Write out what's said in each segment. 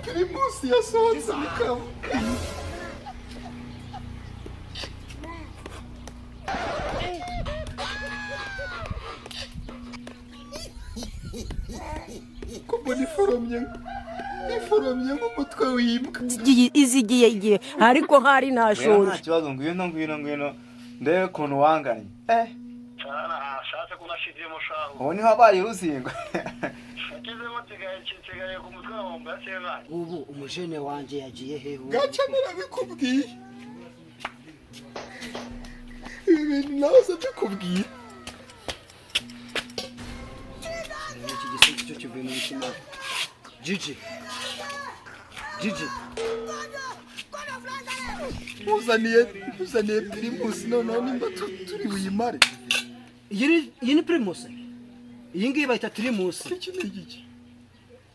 Primusi yasohotse bikaba kuko niforomye nk'umutwe w'imbwa izigiye ariko hari nashonje nta kibazo ngwino ndebe ukuntu wanganye ashatse kunashizemo shaho ubu niho habaye uruzingo akizemo kigaye ku mutwe wa mba cyera ubu umujene wanje yagiye he Gaca narabikubwiye ibi bintu nawe bikubwiye iki gisubizo cyo kivuye mu mutima Djiji uzaniye primus noneho nimba turi buyimare iyi ni primus iyi ngiyi bayita primus iki ni igiki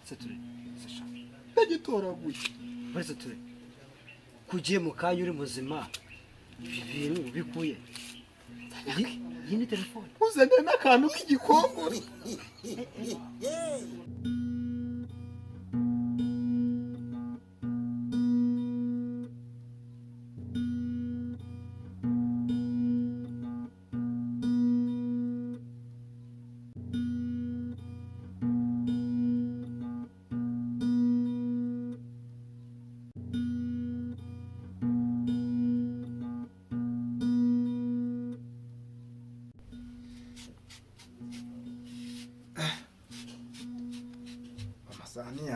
sature ndagitoraguye bari sature kugiye mu kanya uri muzima ibi bintu bikuye iyi ni telefone uzaniye n'akantu k'igikongoro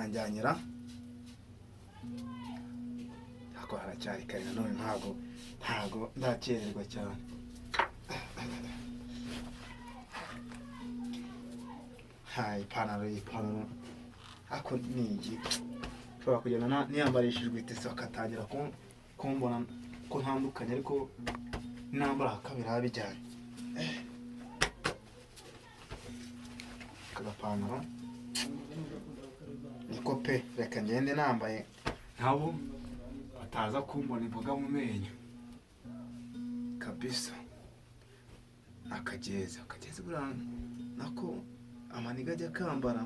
yanjyanyira ntabwo haracyari kare nanone ntabwo ndakererwa cyane ipantaro ako nigi ushobora kugenda niyambarishijwe itese bakatangira kumbona ko ntandukanye ariko nambara hakabiri habijyanye akagapantaro niko pe reka ngende nambaye nkabo bataza kumbona imboga mu menyo kabisa akageze buriya nako amaniga ajya kambara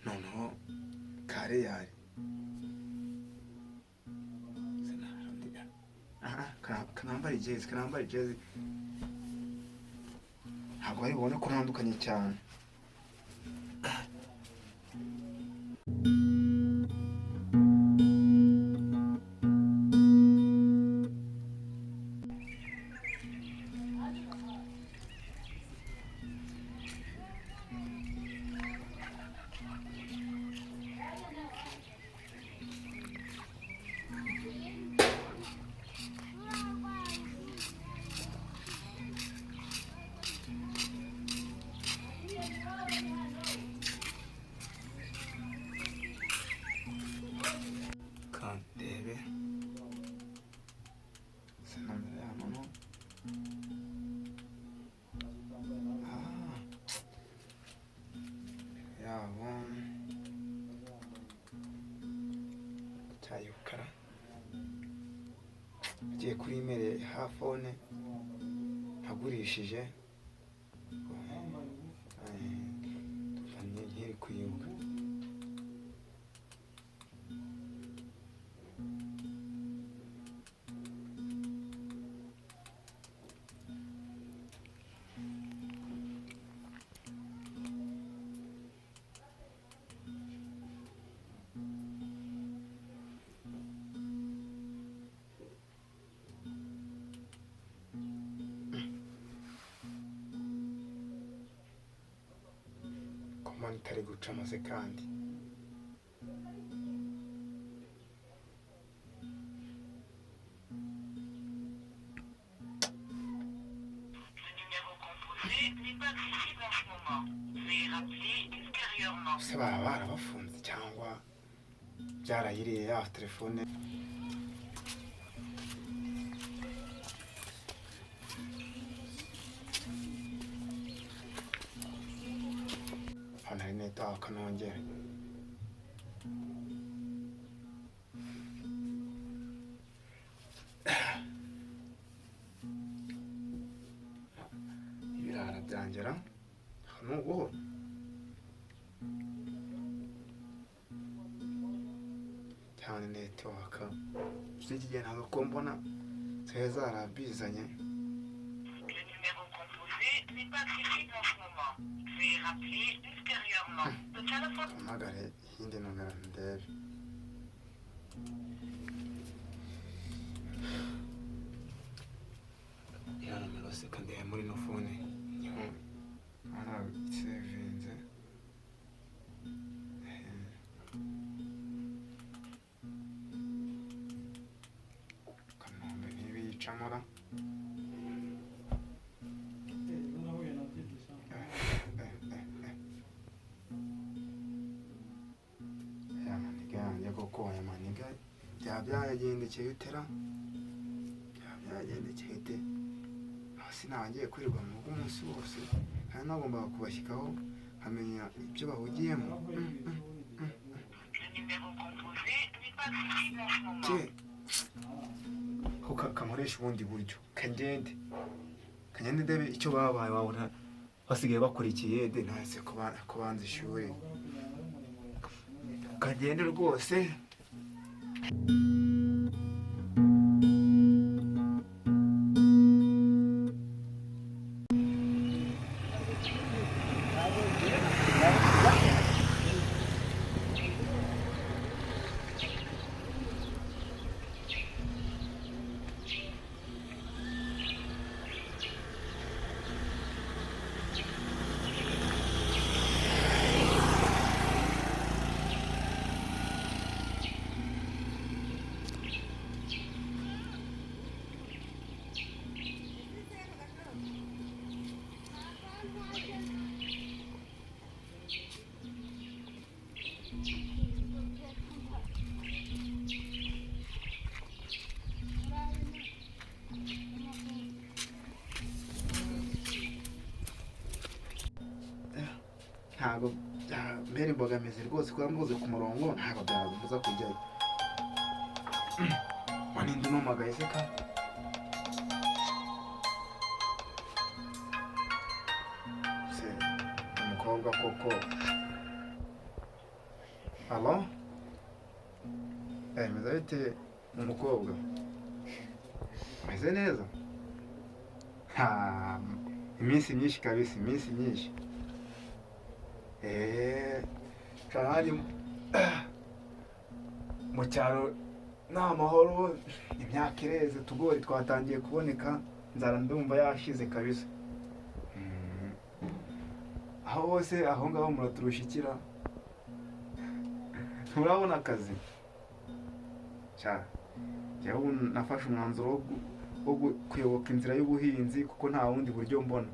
noneho kare yari kanambara ijezi ntabwo bari bubone ko ntandukanye cyane cyayukara ugiye kuri imeri ha phone ntagurishije nkiri kwibuka itari guca amaze kandi se baba barabafunze cyangwa byarayiriye ya telefone kanongera ibirara byangera n'ubuhoro cyane network z'iki gihe ntabwo ko mbona zari zarabizanye. Le numéro composé n'est pas accessible en ce moment. Veuillez rappeler ultérieurement. The telephone. Mpamagare iyindi nomero ndebe. Ya nomero seka ndebe muri no phone. Ana sevinze. Kanombe ntibicamura. Byagendekeye utera byagendekeye ute hasi nangiye kwirirwa mu rugo umunsi wose kandi nagombaga kubashyikaho nkamenya ibyo bahugiyemo. Kamuresha ubundi buryo kagende ndebe icyo babaye wabona basigaye bakurikiye de ntase ko banze ishuri kagende rwose. Ntabwo mbere imbogamizi rwose kuba mbuze ku murongo ntabwo byabuza kujyayo. Waninde numagaye se ka se umukobwa koko. Alo meze bite umukobwa? Meze neza? Iminsi myinshi kabisa, iminsi myinshi. Kandi mu cyaro nta mahoro, imyaka ireze, tugori twatangiye kuboneka, nzara ndumva yashize kabisa. Aho hose aho ngaho muraturushikira, murabona akazi. Yewe nafashe umwanzuro wo kuyoboka inzira y'ubuhinzi kuko nta wundi buryo mbona.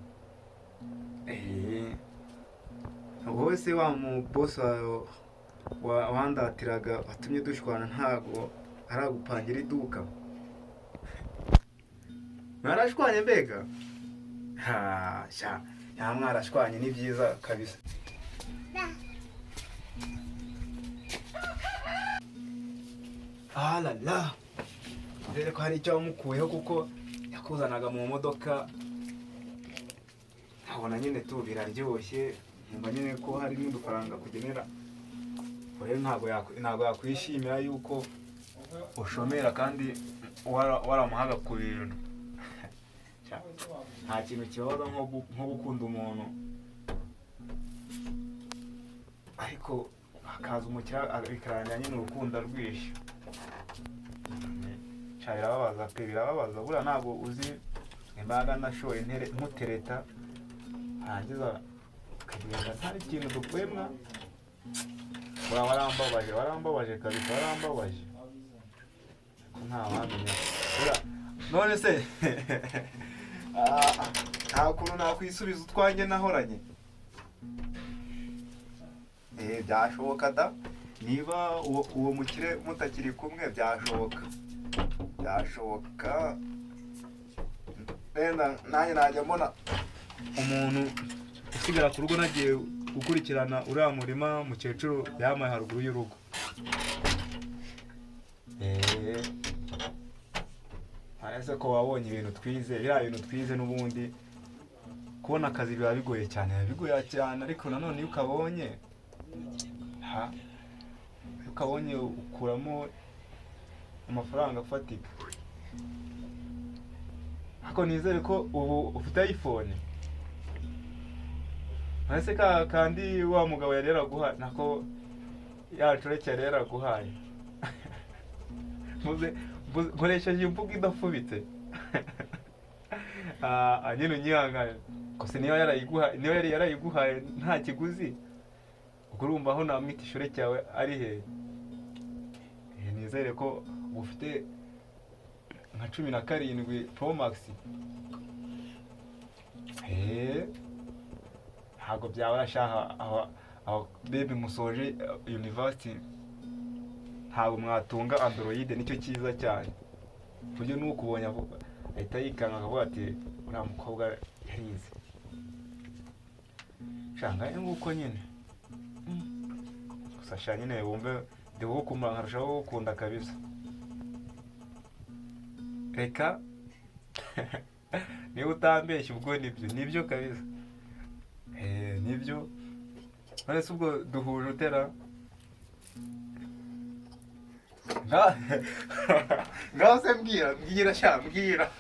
Hose wa mu boss wandatiraga watumye dushwana ntago aragupangira iduka. Mwarashwanye mbega? Ya mwarashwanye ni byiza kabisa. La. Dore ko hari icyo mukuyeho kuko yakuzanaga mu modoka. Ntabona nyine tu biraryoshye. Mba nyine ko hari n'udufaranga kugenera. Rero ntabwo yakwishimira yuko ushomera kandi waramuhaga ku bintu. Nta kintu kibaho nko gukunda umuntu ariko hakaza umukira bikarangira nyine urukundo rwishe. Birababaza buriya ntabwo uzi imbaga nashoye nkutereta hangiza ukagenda nta kintu dukwemwa. Warambabaje kabisa, warambabaje ko nta wamenya. None se nta kuntu nakwisubiza utwanjye nahoranye. Byashoboka da, niba uwo mukire mutakiri kumwe byashoboka. Nanjye najya mbona umuntu usigara ku rugo nagiye gukurikirana uriya murima mukecuru yamaye haruguru y'urugo. Arese ko wabonye ibintu twize, biriya bintu twize n'ubundi kubona akazi biba bigoye cyane, ariko nanone iyo ukabonye kabonye ukuramo amafaranga afatika. Ariko nizere ko ubu ufite iPhone. Ese kandi wa mugabo yari yaraguhaye nako yacoreke yari yaraguhaye. Nkoresheje imvugo idafubitse. Nyine unyihangane. Kose niyo yari yarayiguhaye nta kiguzi. Ubwo urumva aho namwita ishure cyawe ari he? Nizere ko ufite nka 17 Pro Max. Ntabwo byaba arashaka aho baby musoje university ntabwo mwatunga Android nicyo cyiza cyane. Buryo n'ukubonye ahita yikanga akavuga ati uriya mukobwa yarize. Shanga nguko nyine. Gusa sha nyine wumve ndiho kumara nkarushaho gukunda kabisa. Reka niba utambeshye ubwo nibyo kabisa. Nibyo. Ariko ubwo duhuje utera. Ngaho se mbwira sha mbwira.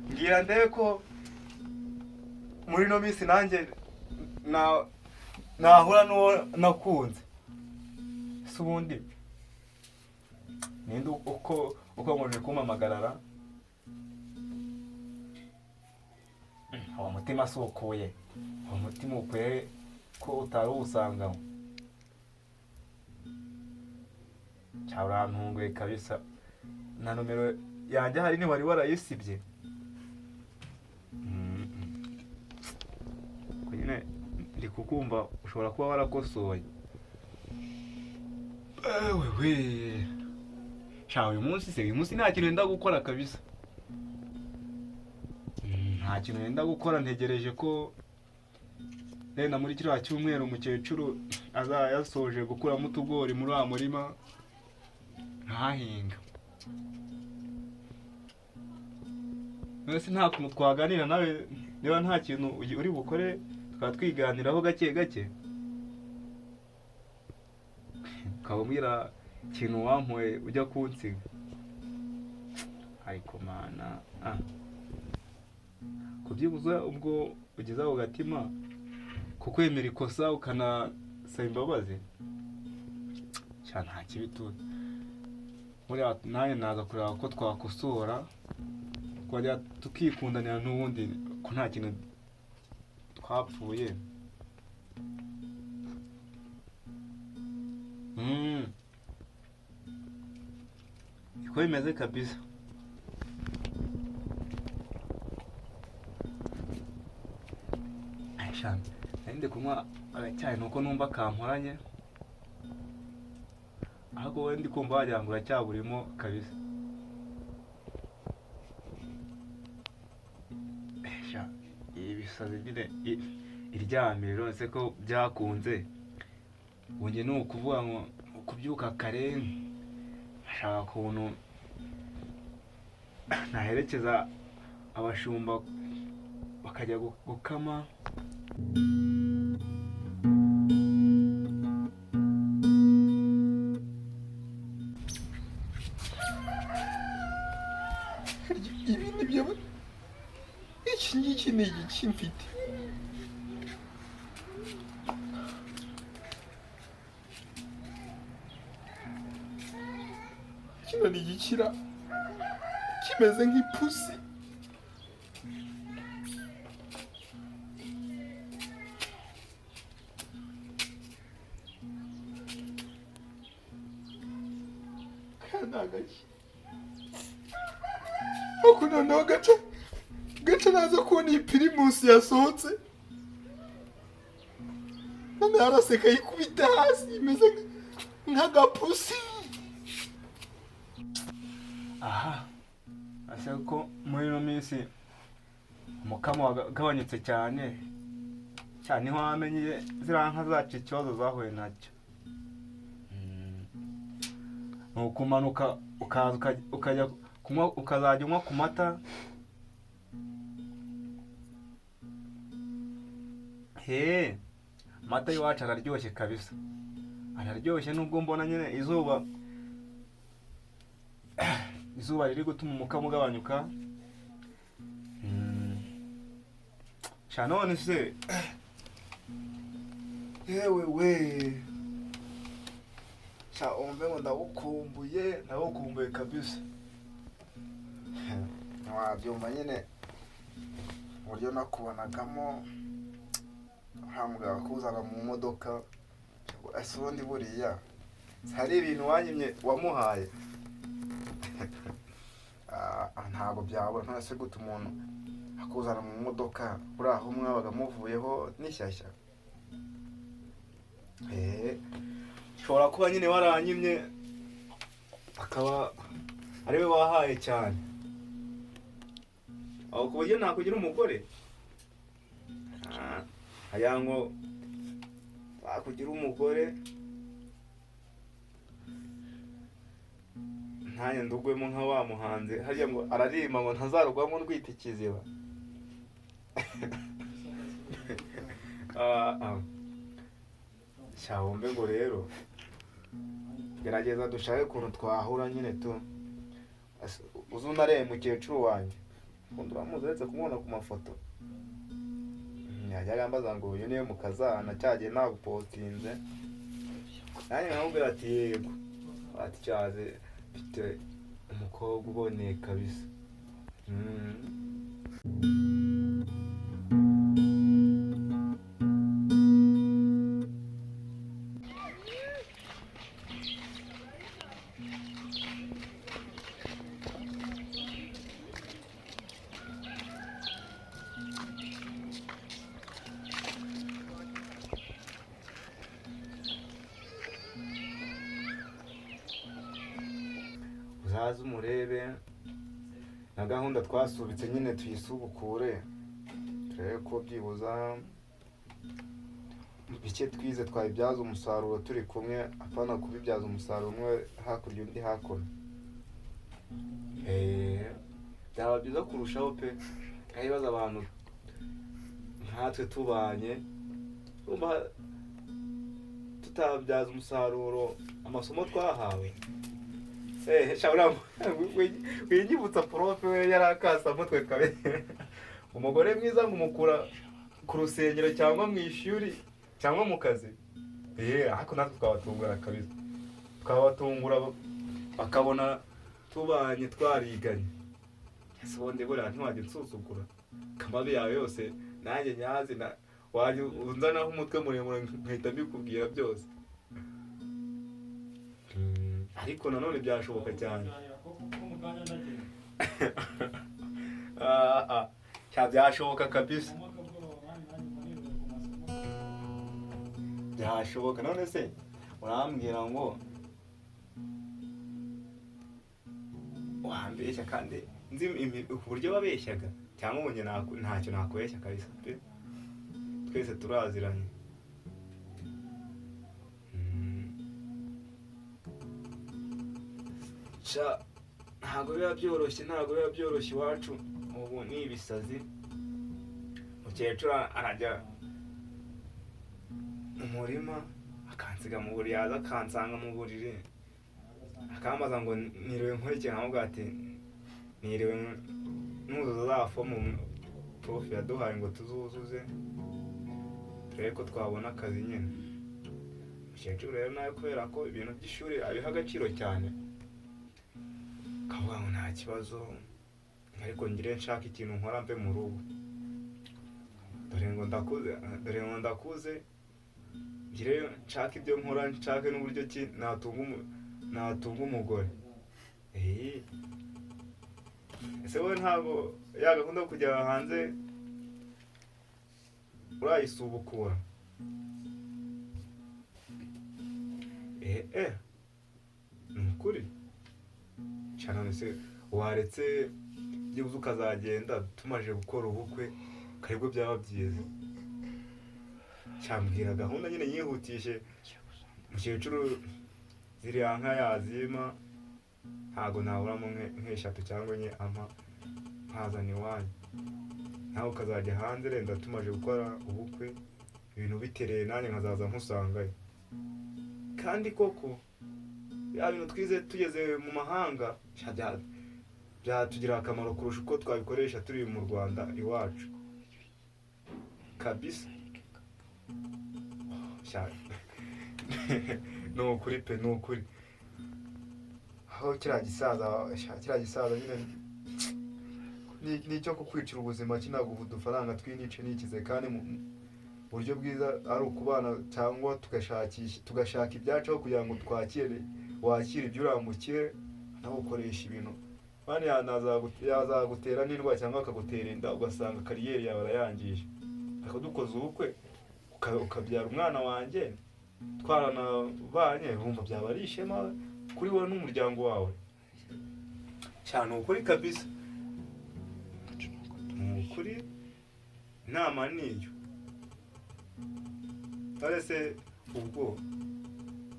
Mbwira ndebe ko muri no minsi nanjye nahura no nakunze. Subundi ninde uko ngoje kumamagarara. Aho mutima sokoye. Aho mutima ukwe ko utari usangamo. Cyabura ntunguye kabisa. Na numero yanjye hari ni wari warayisibye. Kuyine ndi kukumva ushobora kuba warakosoye. Wewe. Shawe uyu munsi nta kintu nda gukora kabisa. Nta kintu nda gukora ntegereje ko rena muri kiriya cyumweru umukecuru azayasoje gukuramo utugori muri wa murima ntahinga. Nese nta kuntu twaganira nawe niba nta kintu uri bukore twatwiganiraho gake gake. Kabumira kintu wampoye ujya kunsiga. Ariko mana kubyibuza ubwo ugeza aho gatima kukwemera ikosa ukanasaba imbabazi cyane nta kibitu. Muri naye naza kureba ko twakosora twajya tukikundanira n'ubundi ko nta kintu twapfuye. Iko imeze kabisa. Aisha, ninde kunywa agacyane nuko numva kamporanye. Ahubwo we ndi kumva wagira ngo uracyaburimo kabisa. Aisha, ibisazi nyine iryamiro nse ko byakunze. Unge no kuvuga ngo kubyuka kare ashaka kuntu naherekeza abashumba bakajya gukama. Ibi nibyo iki ngiki ni iki mfite. Kino ni igikira kimeze nk'ipusi. Kanagaki. Ako noneho Gaca naza kubona iyi pirimusi yasohotse. None araseka yikubita hasi imeze nk'agapusi. Aha. Ase ko muri no minsi umukamo wagabanyutse cyane. Cyane ho amenye ziranka zacu ikibazo zahuye nacyo. Nukumanuka ukajya kunywa ukazajya unywa ku mata. Mata y'iwacu araryoshye kabisa. araryoshye nubwo mbona nyine izuba riri gutuma umukamo ugabanyuka. Sha none se yewe we sha umve ngo ndawukumbuye kabisa. Wabyumva nyine uburyo nakubonagamo hambwa kuzana mu modoka. Ese ubundi buriya hari ibintu wanyimye wamuhaye? Ntabwo byabura. None se gute umuntu akuzana mu modoka uri aho mwabaga muvuyeho n'ishyashya? Ushobora kuba nyine waranyimye akaba ariwe wahaye cyane, aho ku buryo nakugira umugore. Aya ngo wakugira umugore ntanjye ndugwemo nka wa muhanzi hariya ngo ararimba ngo ntazarugwamo ndwita ikiziba. Cyawumve ngo rero gerageza dushake ukuntu twahura nyine tu. Uzunareye mukecuru wanjye undi uramuzi uretse kumubona ku mafoto. Yajyaga ambaza ngo uyu niwe mukazana cyagiye nagupostinze, nanjye nkamubwira ati yego, ati cyaze mfite umukobwa uboneye kabisa. Uzaze umurebe na gahunda twasubitse nyine tuyisubukure, turebe ko byibuza bike twize twabibyaza umusaruro turi kumwe, apana kubibyaza umusaruro umwe hakurya undi hakuno. Byaba byiza kurushaho pe. Ibibazo abantu nkatwe tubanye tutabyaza umusaruro amasomo twahawe. Shabura winyibutsa prof we yarakasa mutwe kabe. Umugore mwiza ngo umukura ku rusengero cyangwa mu ishuri cyangwa mu kazi. Ariko natwe twabatungura kabisa. Twabatungura bakabona tubanye twariganye. Ese ubundi buriya ntiwajya unsuzugura kamabi yawe yose nanjye nyazi na wajya unzanaho umutwe muremure nkahita mbikubwira byose. Ariko nanone byashoboka cyane. Byashoboka kabisa. Byashoboka. None se urambwira ngo wambeshya kandi nzi uburyo babeshyaga cyangwa ubonye ntacyo nakubeshya kabisa pe. Twese turaziranye. Ntabwo biba byoroshye iwacu ubu ni ibisazi. Mukecuru arajya mu murima akansiga mu buriri, yaza akansanga mu buriri akambaza ngo niriwe nkurikira, nkamubwira ati niriwe nuzuza za fomu prof yaduhaye ngo tuzuzuze turebe ko twabona akazi nyine. Mukecuru rero nawe kubera ko ibintu by'ishuri abiha agaciro cyane, kavuga ngo nta kibazo ariko ngire nshaka ikintu nkora mbe mu rugo. Dore ngo ndakuze ngire nshaka ibyo nkora, nshake n'uburyo ki natunga umugore. Ese wowe ntabwo yagakunda kujya hanze urayisubukura? Ni ukuri cyane. Se waretse byibuze ukazagenda tumaje gukora ubukwe karibwo byaba byiza. Cyambwira gahunda nyine yihutishe. Mukecuru ziriya nka yazima ntabwo naburamo nk'eshatu cyangwa enye ampa nkazana iwanyu, nawe ukazajya hanze renda tumaje gukora ubukwe ibintu bitereye nanjye nkazaza nkusangayo. kandi koko ya bintu twize tugeze mu mahanga byatugirira akamaro kurusha uko twabikoresha turi mu Rwanda iwacu kabisa. Nukuri pe nukuri aho kiriya gisaza nyine nicyo kukwicira ubuzima kinaguha udufaranga tw'inice nikize kandi mu buryo bwiza ari ukubana cyangwa tugashaka ibyacaho kugira ngo wakire ibyo uramukire nagukoresha ibintu bane yazagutera n'indwara cyangwa akagutera inda ugasanga kariyeri yawe arayangije. Ariko dukoze ubukwe ukabyara umwana wanjye twaranabanye wumva byaba ari ishema kuri wowe n'umuryango wawe cyane ukuri kabisa. Ukuri inama niyo arese ubwo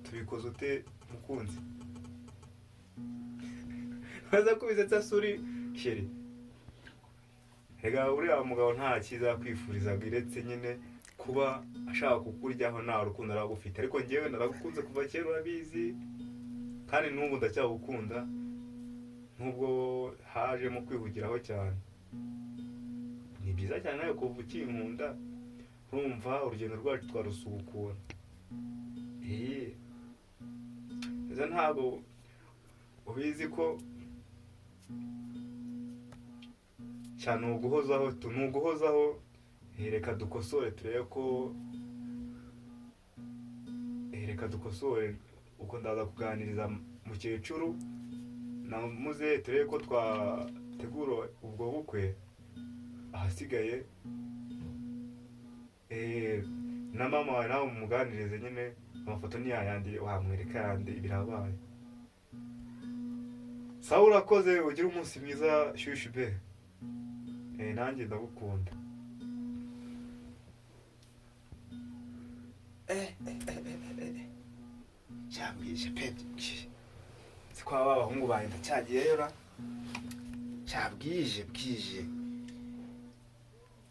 tubikoze ute mukunzi baza kubisetsa suri sheri rega uriya mugabo nta cyiza kwifuriza biretse nyine kuba ashaka kukuryaho nta rukundo aragufite. Ariko njyewe naragukunze kuva kera urabizi kandi n'ubu ndacyagukunda nubwo hajemo kwihugiraho cyane. Ni byiza cyane nawe kuva ukinkunda urumva urugendo rwacu twarusubukura. Eza ntabwo ubizi ko cyane uguhozaho reka dukosore turebe ko reka dukosore uko ndaza kuganiriza mukecuru na muze turebe ko twategura ubwo bukwe. Ahasigaye na mama wawe nawe umuganirize nyine amafoto ni yayandi wamwereka yandi birabaye. Sawa urakoze ugira umunsi mwiza shushu be. Nanjye ndagukunda. Cyambije pepe. Sikwa babahungu bawe ndacyagiyeyo ra. Cyabwije bwije.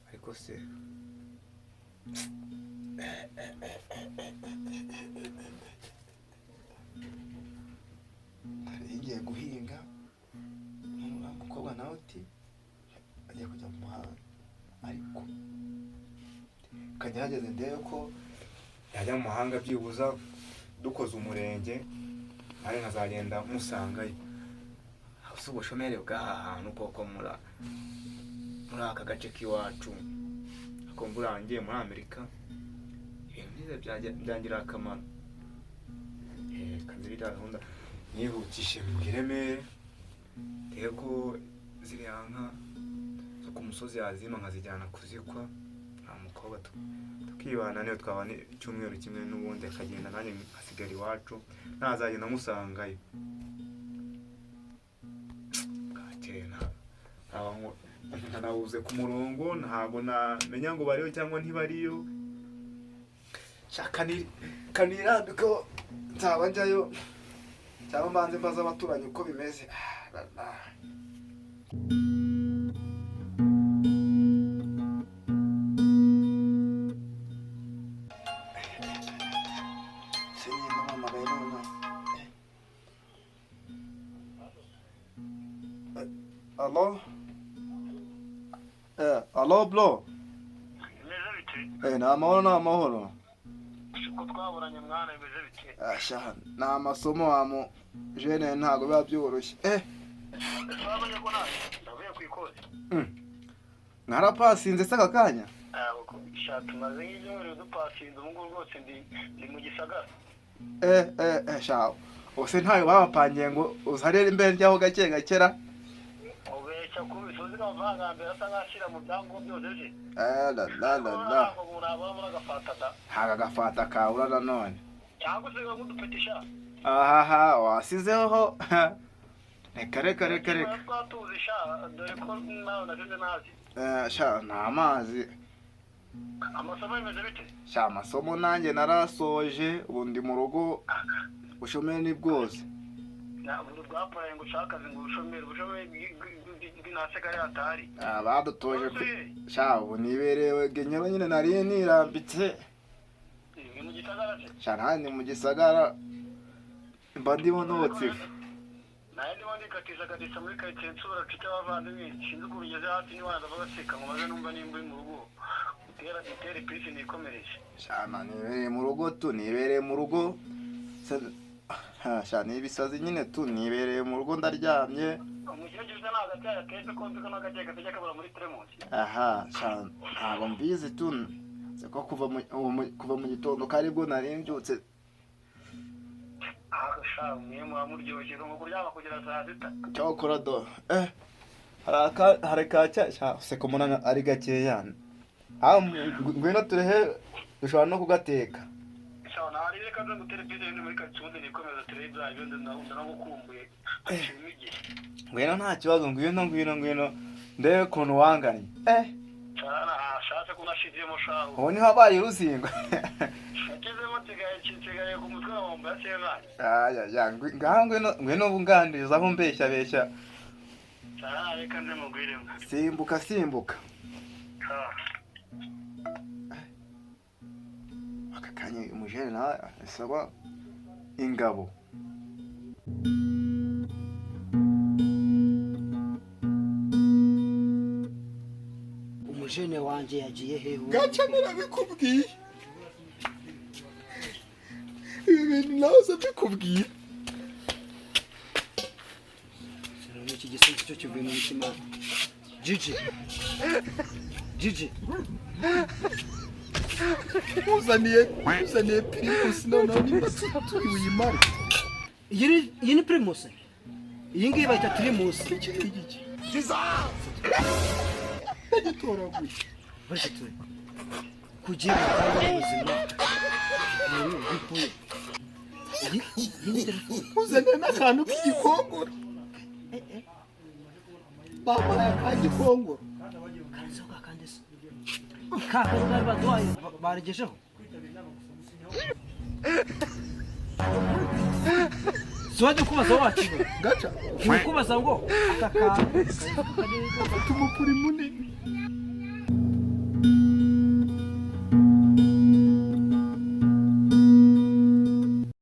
Ariko se ngiye guhinga umukobwa nawe uti agiye kujya mu muhanda ariko kagerageze ndebe ko yajya mu mahanga byibuza dukoze umurenge ari nkazagenda musangayo. Hasi ubushomere bw'aha hantu koko muri aka gace k'iwacu ako mburangiye muri Amerika ibintu byangira akamaro. Kandi gahunda nihutishe mu Kiremere rero ko ziriya nka zo ku musozi yazima nkazijyana kuzikwa nta mukobwa tukibana niyo twabana icyumweru kimwe n'ubundi akagenda nanjye asigara iwacu ntazagenda musangayo. Nabuze ku murongo ntabwo namenya ngo bariyo cyangwa ntibariyo. Kanirambika nzaba njyayo cyangwa mbanze mbaza abaturanyi uko bimeze. Alo bro. Ni amahoro. Uko twaburanye mwana bimeze bike. Asha ni amasomo wamu jene ntago biba byoroshye. Twabonye ko ndavuye kwikoze. Narapasinze saka kanya. Shatu maze y'ijoro dupasinze ubu rwose ndi mu gisagara. Shawo. Ose ntayo babapangiye ngo uzarere imbere ryaho gake gakera. Obecha kubisozi kavanga mbere asangashira mu byango byose je. La. Haga gafata ka urana none. Cyangwa se ngudupetisha. Wasizeho. Reka. Twatuzisha dore ko nawe naje nazi. Sha namazi. Amasomo yemeze bite? Sha amasomo nanjye narasoje ubundi mu rugo ushomere ni bwose. Ubu rwapaye ngo ushaka ngo ushomere bw'inaseka yatari. Badutoje sha ubu niberewe genyero nyine nari nirambitse. gisagara se shana handi mu gisagara mba ndimo notse ifu naye ndimo ndikatiza muri karitsiye nsura mfite abavandimwe sinzi uko bigeze hasi niba ndavuga seka ngo maze numva nimba uri mu rugo itere pisi nikomereje shana nibereye mu rugo tu nibereye mu rugo shana ibisazi nyine tu nibereye mu rugo ndaryamye umukecuru se ntagataya kese ko nzi ko n'agataya katajya kabura muri teremusi aha shana ntabwo mbizi tu ko kuva mu gitondo karibwo nari mbyutse sha mwe muryoshye ngo kuryama kugera saa sita cyokora do hari kaca se ko muna ari gakeya ngwino turehe dushobora no kugateka sawa nari reka nzo guterepeze muri karitsiye nikomeza turebe ibyo ndanagukumbuye imigi ngwino nta kibazo ngwino ndebe ukuntu wanganye cyana ashatse kunashizemo shaho ubu niho habaye uruzingo kizemo kigaye ku mutwe wa bomba cyane ngaha ngwino ubungandiriza aho mbeshya cyana reka nze mugwiremo simbuka aka kanya umujene nawe asaba ingabo umujene wanje yagiye hehe Gaca narabikubwiye ibi bintu nawe mbikubwiye sinone iki gisozi cyo kivuye mu mutima Djiji uzaniye primus noneho nimba turi buyimare iyi ni primus iyi ngiyi bayita primus ndagitoraguye bari turi kugira ngo ubuzima uzaniye n'akantu k'igikongoro babaye akagikongoro kakari bari baduhaye baregejeho siwajya kubaza wakiwe Gaca kubaza ngo aka kantu afite umupuri munini